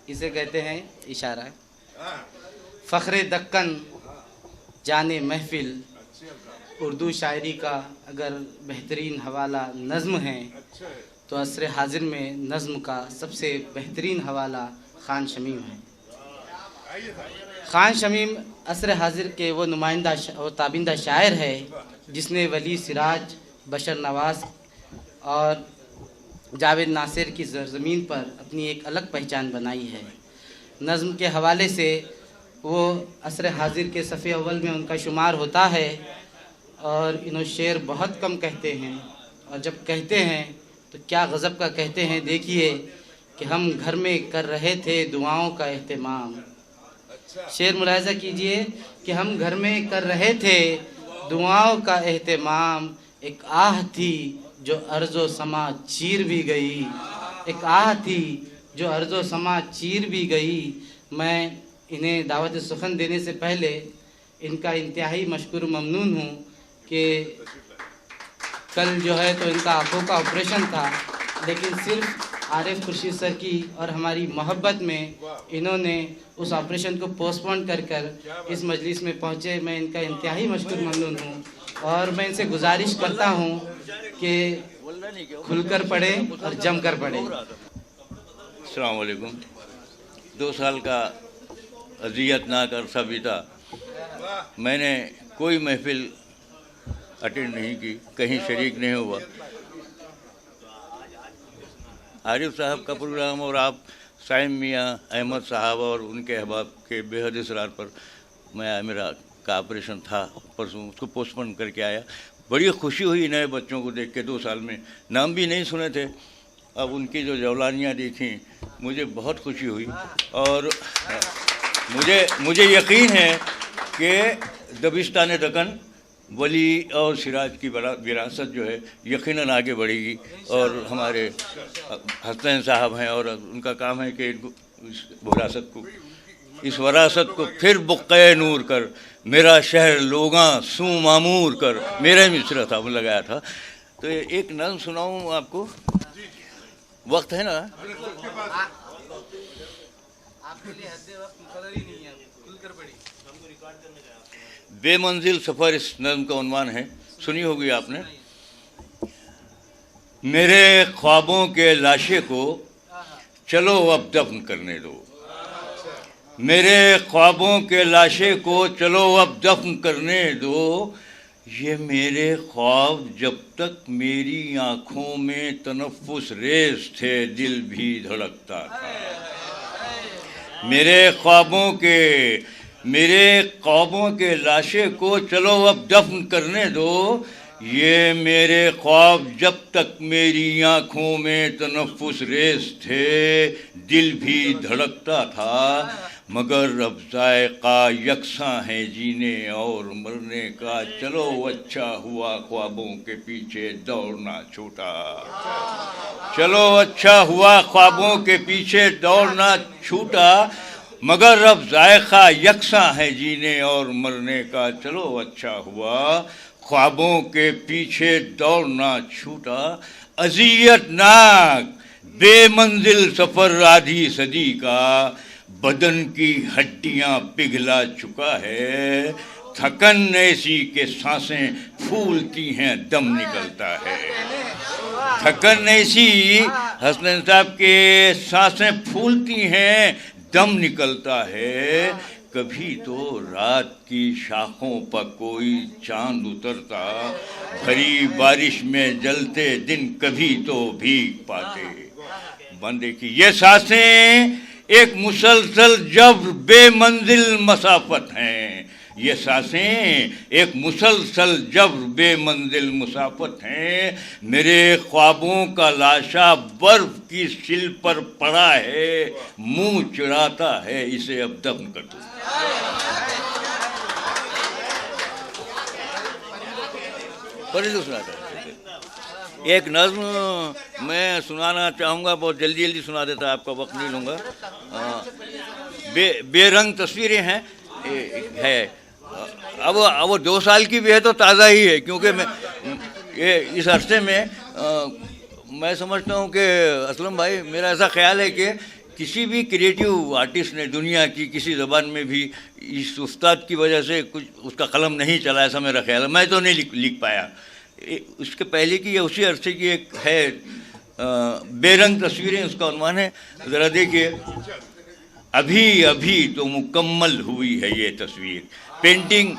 اسے کہتے ہیں اشارہ. فخر دکن جانے محفل اردو شاعری کا اگر بہترین حوالہ نظم ہے تو عصر حاضر میں نظم کا سب سے بہترین حوالہ خان شمیم ہے. خان شمیم عصر حاضر کے وہ نمائندہ و تابندہ شاعر ہے جس نے ولی سراج، بشر نواز اور جاوید ناصر کی زمین پر اپنی ایک الگ پہچان بنائی ہے. نظم کے حوالے سے وہ عصر حاضر کے صف اول میں ان کا شمار ہوتا ہے اور انہوں شعر بہت کم کہتے ہیں، اور جب کہتے ہیں تو کیا غضب کا کہتے ہیں. دیکھیے کہ ہم گھر میں کر رہے تھے دعاؤں کا اہتمام. شعر ملاحظہ کیجئے کہ ہم گھر میں کر رہے تھے دعاؤں کا اہتمام. ایک آہ تھی جو ارض و سما چیر بھی گئی، ایک آہ تھی جو ارض و سما چیر بھی گئی. میں انہیں دعوت سخن دینے سے پہلے ان کا انتہائی مشکور ممنون ہوں کہ کل جو ہے تو ان کا آنکھوں کا آپریشن تھا، لیکن صرف عارف خورشید سر کی اور ہماری محبت میں انہوں نے اس آپریشن کو پوسٹ پون کر اس مجلس میں پہنچے. میں ان کا انتہائی مشکور ممنون ہوں اور میں ان سے گزارش کرتا ہوں کہ کھل کر پڑھیں اور جم کر پڑھیں. السلام علیکم. 2 سال کا اذیت ناک عرصہ بیتا. میں نے کوئی محفل اٹینڈ نہیں کی، کہیں شریک نہیں ہوا. عارف صاحب کا پروگرام اور آپ سائم میاں احمد صاحب اور ان کے احباب کے بے حد اصرار پر میرا کا آپریشن تھا پرسوں، اس کو پوسٹ پون کر کے آیا. بڑی خوشی ہوئی نئے بچوں کو دیکھ کے. 2 سال میں نام بھی نہیں سنے تھے، اب ان کی جو جولانیاں دیکھیں مجھے بہت خوشی ہوئی. اور مجھے یقین ہے کہ دبستان دکن ولی اور سراج کی وراثت جو ہے یقیناً آگے بڑھے گی. اور ہمارے حسنین صاحب ہیں اور ان کا کام ہے کہ اس وراثت کو پھر بقعۂ نور کر، میرا شہر لوگاں سوں معمور کر، میرا مصرع تھا وہ لگایا تھا. تو ایک نظم سناؤں آپ کو؟ وقت ہے نا؟ بے منزل سفر اس نظم کا عنوان ہے، سنی ہوگی آپ نے. میرے خوابوں کے لاشے کو چلو اب دفن کرنے دو، میرے خوابوں کے لاشے کو چلو اب دفن کرنے دو. یہ میرے خواب جب تک میری آنکھوں میں تنفس ریز تھے دل بھی دھڑکتا تھا. میرے خوابوں کے لاشے کو چلو اب دفن کرنے دو. یہ میرے خواب جب تک میری آنکھوں میں تنفس ریز تھے دل بھی دھڑکتا تھا. مگر اب ذائقہ یکساں ہے جینے اور مرنے کا. چلو اچھا ہوا خوابوں کے پیچھے دوڑنا چھوٹا، چلو اچھا ہوا خوابوں کے پیچھے دوڑنا چھوٹا. مگر اب ذائقہ یکساں ہے جینے اور مرنے کا. چلو اچھا ہوا خوابوں کے پیچھے دوڑنا چھوٹا. اذیت ناک بے منزل سفر آدھی صدی کا، بدن کی ہڈیاں پگھلا چکا ہے. تھکن ایسی کہ سانسیں پھولتی ہیں دم نکلتا ہے. تھکن ایسی حسنین صاحب کے سانسیں پھولتی ہیں دم نکلتا ہے. کبھی تو رات کی شاخوں پر کوئی چاند اترتا، بھری بارش میں جلتے دن کبھی تو بھیگ پاتے. بندے کی یہ سانسیں ایک مسلسل جبر بے منزل مسافت ہیں. یہ سانسیں ایک مسلسل جبر بے منزل مسافت ہیں. میرے خوابوں کا لاشا برف کی سل پر پڑا ہے، منہ چڑھاتا ہے اسے اب دفن کر دو. ایک نظم میں سنانا چاہوں گا، بہت جلدی سنا دیتا، آپ کا وقت نہیں لوں گا. بے رنگ تصویریں ہیں ہے. اب وہ 2 سال کی بھی ہے تو تازہ ہی ہے، کیونکہ میں اس عرصے میں میں سمجھتا ہوں کہ اسلم بھائی میرا ایسا خیال ہے کہ کسی بھی کریٹیو آرٹسٹ نے دنیا کی کسی زبان میں بھی اس استاد کی وجہ سے کچھ اس کا قلم نہیں چلا، ایسا میرا خیال ہے. میں تو نہیں لکھ پایا. اس کے پہلے کی یا اسی عرصے کی ایک ہے بے رنگ تصویریں، اس کا عنوان ہے. ذرا دیکھیے، ابھی ابھی تو مکمل ہوئی ہے یہ تصویر، پینٹنگ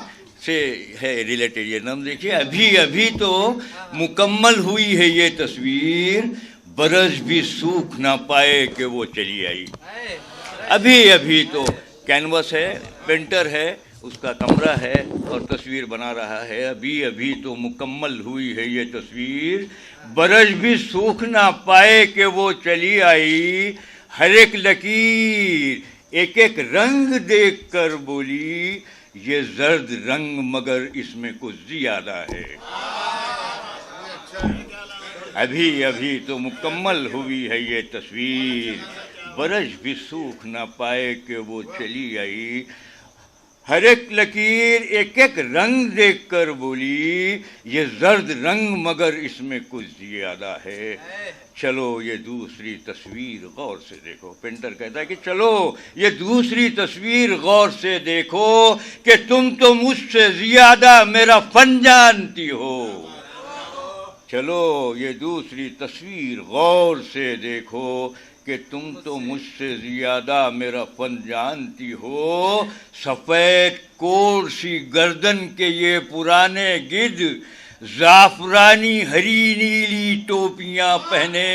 سے ہے ریلیٹڈ یہ نام. دیکھیے، ابھی ابھی تو مکمل ہوئی ہے یہ تصویر، برس بھی سوکھ نہ پائے کہ وہ چلی آئی. ابھی ابھی تو کینوس ہے، پینٹر ہے، اس کا کمرہ ہے اور تصویر بنا رہا ہے. ابھی ابھی تو مکمل ہوئی ہے یہ تصویر، برس بھی سوکھ نہ پائے کہ وہ چلی آئی. ہر ایک لکیر ایک ایک رنگ دیکھ کر بولی، یہ زرد رنگ مگر اس میں کچھ زیادہ ہے. ابھی ابھی تو مکمل ہوئی ہے یہ تصویر، برش بھی سوکھ نہ پائے کہ وہ چلی آئی. ہر ایک لکیر ایک ایک رنگ دیکھ کر بولی، یہ زرد رنگ مگر اس میں کچھ زیادہ ہے. چلو یہ دوسری تصویر غور سے دیکھو. پینٹر کہتا ہے کہ چلو یہ دوسری تصویر غور سے دیکھو کہ تم تو مجھ سے زیادہ میرا فن جانتی ہو. چلو یہ دوسری تصویر غور سے دیکھو کہ تم تو مجھ سے زیادہ میرا فن جانتی ہو. سفید کوڑ سی گردن کے یہ پرانے گدھ، زعفرانی ہری نیلی ٹوپیاں پہنے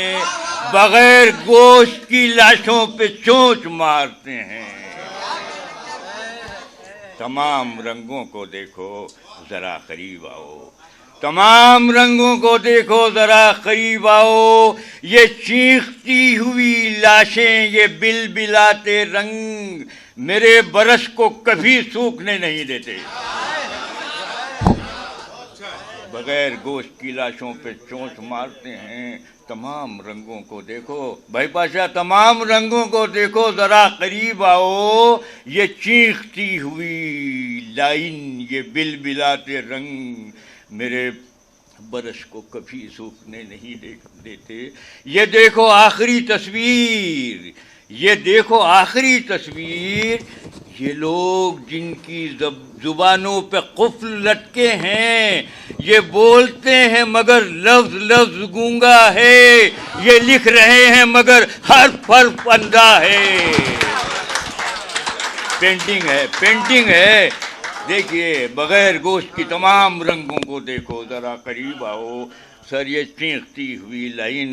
بغیر گوشت کی لاشوں پہ چونچ مارتے ہیں. تمام رنگوں کو دیکھو ذرا قریب آؤ، تمام رنگوں کو دیکھو ذرا قریب آؤ. یہ چیختی ہوئی لاشیں، یہ بل بلاتے رنگ میرے برس کو کبھی سوکھنے نہیں دیتے. بغیر گوشت کی لاشوں پہ چونچ مارتے ہیں. تمام رنگوں کو دیکھو بھائی پاشا، تمام رنگوں کو دیکھو ذرا قریب آؤ. یہ چیختی ہوئی لائن، یہ بل بلاتے رنگ میرے برش کو کبھی سوکھنے نہیں دیتے. یہ دیکھو آخری تصویر، یہ دیکھو آخری تصویر. یہ لوگ جن کی زبانوں پہ قفل لٹکے ہیں، یہ بولتے ہیں مگر لفظ لفظ گونگا ہے. یہ لکھ رہے ہیں مگر حرف حرف اندھا ہے. پینٹنگ ہے، پینٹنگ ہے. دیکھیے بغیر گوشت کی تمام رنگوں کو دیکھو ذرا قریب آؤ. سر یہ چیختی ہوئی لائن،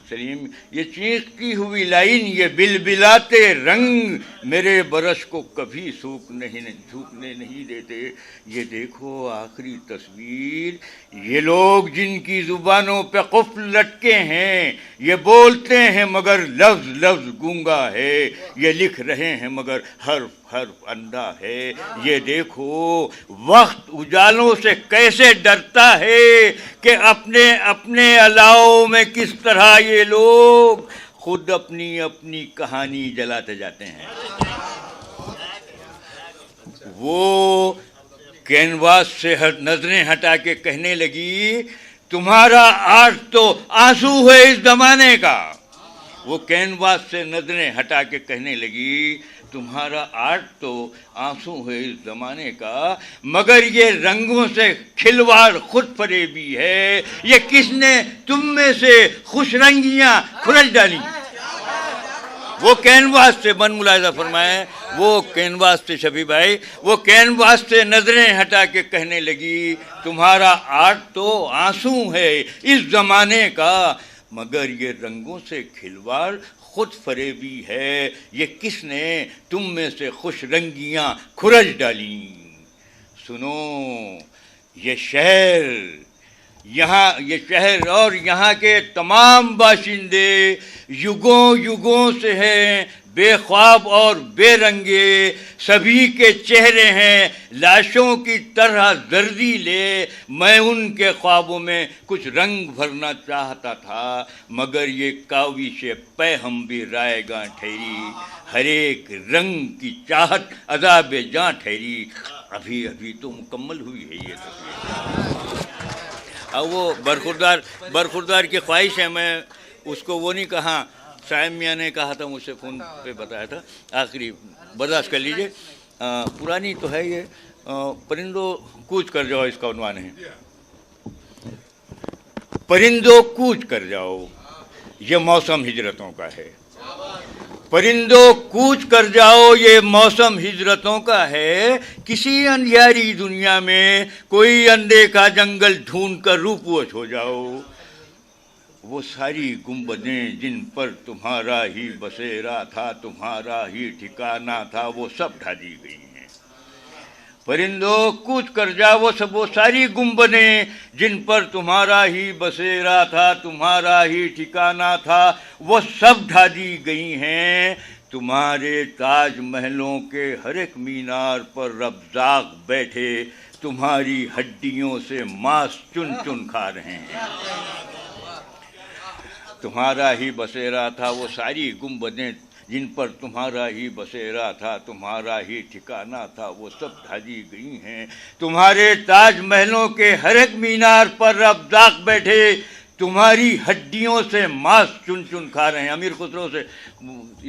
سلیم یہ چیختی ہوئی لائن، یہ بل بلاتے رنگ میرے برش کو کبھی سوکھنے نہیں دیتے. یہ دیکھو آخری تصویر. یہ لوگ جن کی زبانوں پہ قفل لٹکے ہیں، یہ بولتے ہیں مگر لفظ لفظ گونگا ہے. یہ لکھ رہے ہیں مگر حرف حرف اندھا ہے. یہ دیکھو وقت اجالوں سے کیسے ڈرتا ہے کہ اپنے علاؤں میں کس طرح یہ لوگ خود اپنی اپنی کہانی جلاتے جاتے ہیں. وہ کینواس سے نظریں ہٹا کے کہنے لگی، تمہارا آرٹ تو آنسو ہے اس زمانے کا. وہ کینواس سے نظریں ہٹا کے کہنے لگی، تمہارا آرٹ تو آنسو ہے اس زمانے کا، مگر یہ رنگوں سے کھلواڑ خود فریبی ہے. یہ کس نے تم میں سے خوش رنگیاں کھلج ڈالی. وہ کینواس سے من ملاحظہ فرمائے، وہ کینواس سے شفیع بھائی، وہ کینواس سے نظریں ہٹا کے کہنے لگی، تمہارا آرٹ تو آنسو ہے اس زمانے کا، مگر یہ رنگوں سے کھلواڑ خود فریبی ہے. یہ کس نے تم میں سے خوش رنگیاں کھرج ڈالیں. سنو یہ شہر اور یہاں کے تمام باشندے یگوں سے ہیں بے خواب اور بے رنگے. سبھی کے چہرے ہیں لاشوں کی طرح زردی لے. میں ان کے خوابوں میں کچھ رنگ بھرنا چاہتا تھا، مگر یہ کاوش پہ ہم بھی رائے گاں ٹھہری. ہر ایک رنگ کی چاہت عذاب جاں ٹھہری. ابھی تو مکمل ہوئی ہے یہ تصویر. اب وہ برخوردار کی خواہش ہے، میں اس کو وہ نہیں کہا، صاحب میاں نے کہا تھا، مجھ سے فون پہ بتایا تھا، آخری برداشت کر لیجئے، پرانی تو ہے یہ، پرندوں کوچ کر جاؤ، اس کا عنوان ہے، پرندوں کوچ کر جاؤ، یہ موسم ہجرتوں کا ہے، پرندوں کوچ کر جاؤ، یہ موسم ہجرتوں کا ہے، کسی اندھیاری دنیا میں کوئی اندیکھا جنگل ڈھونڈ کر روپوش ہو جاؤ، وہ ساری گنبدیں جن پر تمہارا ہی بسیرا تھا، تمہارا ہی ٹھکانہ تھا، وہ سب ڈھا دی گئی ہیں، پرندوں کوچ کر جاؤ، وہ ساری گنبدیں جن پر تمہارا ہی بسیرا تھا، تمہارا ہی ٹھکانہ تھا، وہ سب ڈھا دی گئی ہیں، تمہارے تاج محلوں کے ہر ایک مینار پر ربزاق بیٹھے تمہاری ہڈیوں سے ماس چن چن کھا رہے ہیں، تمہارا ہی بسیرا تھا، وہ ساری گنبدیں جن پر تمہارا ہی بسیرا تھا، تمہارا ہی ٹھکانہ تھا، وہ سب ڈھا دی گئی ہیں، تمہارے تاج محلوں کے ہر ایک مینار پر ربزاق بیٹھے تمہاری ہڈیوں سے ماس چن چن کھا رہے ہیں۔ امیر خسرو سے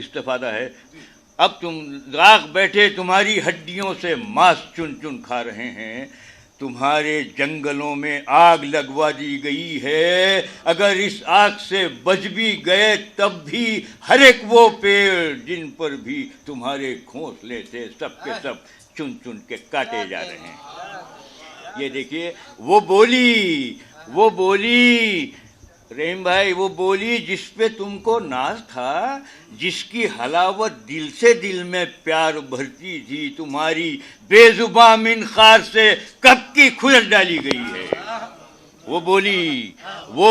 استفادہ ہے، اب تم راغ بیٹھے تمہاری ہڈیوں سے ماس چن چن کھا رہے ہیں، تمہارے جنگلوں میں آگ لگوا دی گئی ہے، اگر اس آگ سے بچ بھی گئے تب بھی ہر ایک وہ پیڑ جن پر بھی تمہارے گھونسلے تھے سب کے سب چن چن کے کاٹے جا رہے ہیں۔ یہ دیکھیے وہ بولی رحیم بھائی، وہ بولی جس پہ تم کو ناز تھا، جس کی حلاوت دل سے دل میں پیار بھرتی تھی، تمہاری بے زباں منقار سے کب کی کھل ڈالی گئی ہے، وہ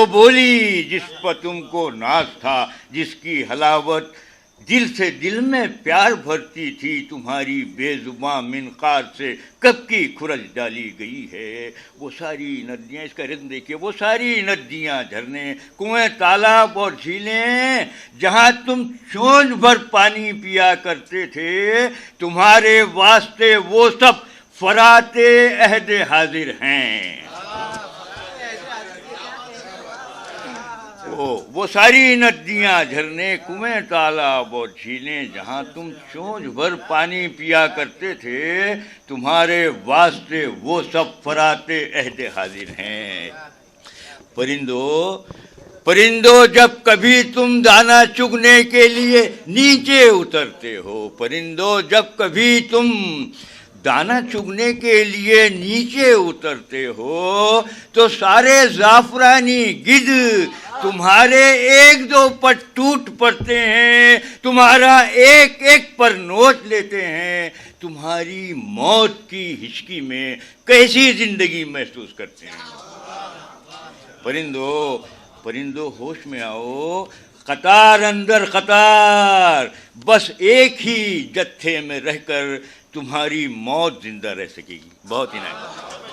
بولی جس پر تم کو ناز تھا، جس کی حلاوت دل سے دل میں پیار بھرتی تھی، تمہاری بے زباں منقار سے کب کی کھرچ ڈالی گئی ہے، وہ ساری ندیاں، اس کا رتم دیکھیے، وہ ساری ندیاں، جھرنے، کنویں، تالاب اور جھیلیں جہاں تم چونچ بھر پانی پیا کرتے تھے، تمہارے واسطے وہ سب فرات عہد حاضر ہیں، وہ ساری ندیاں، جھرنے، کنویں، تالاب اور جھیلیں جہاں تم چونچ بھر پانی پیا کرتے تھے، تمہارے واسطے وہ سب فرات عہد حاضر ہیں۔ پرندوں جب کبھی تم دانہ چگنے کے لیے نیچے اترتے ہو، پرندوں جب کبھی تم دانہ چگنے کے لیے نیچے اترتے ہو تو سارے زعفرانی گدھ تمہارے ایک دو پر ٹوٹ پڑتے ہیں، تمہارا ایک ایک پر نوچ لیتے ہیں، تمہاری موت کی ہچکی میں کیسی زندگی محسوس کرتے ہیں۔ پرندوں ہوش میں آؤ، قطار اندر قطار، بس ایک ہی جتھے میں رہ کر تمہاری موت زندہ رہ سکے گی۔ بہت ہی نائس۔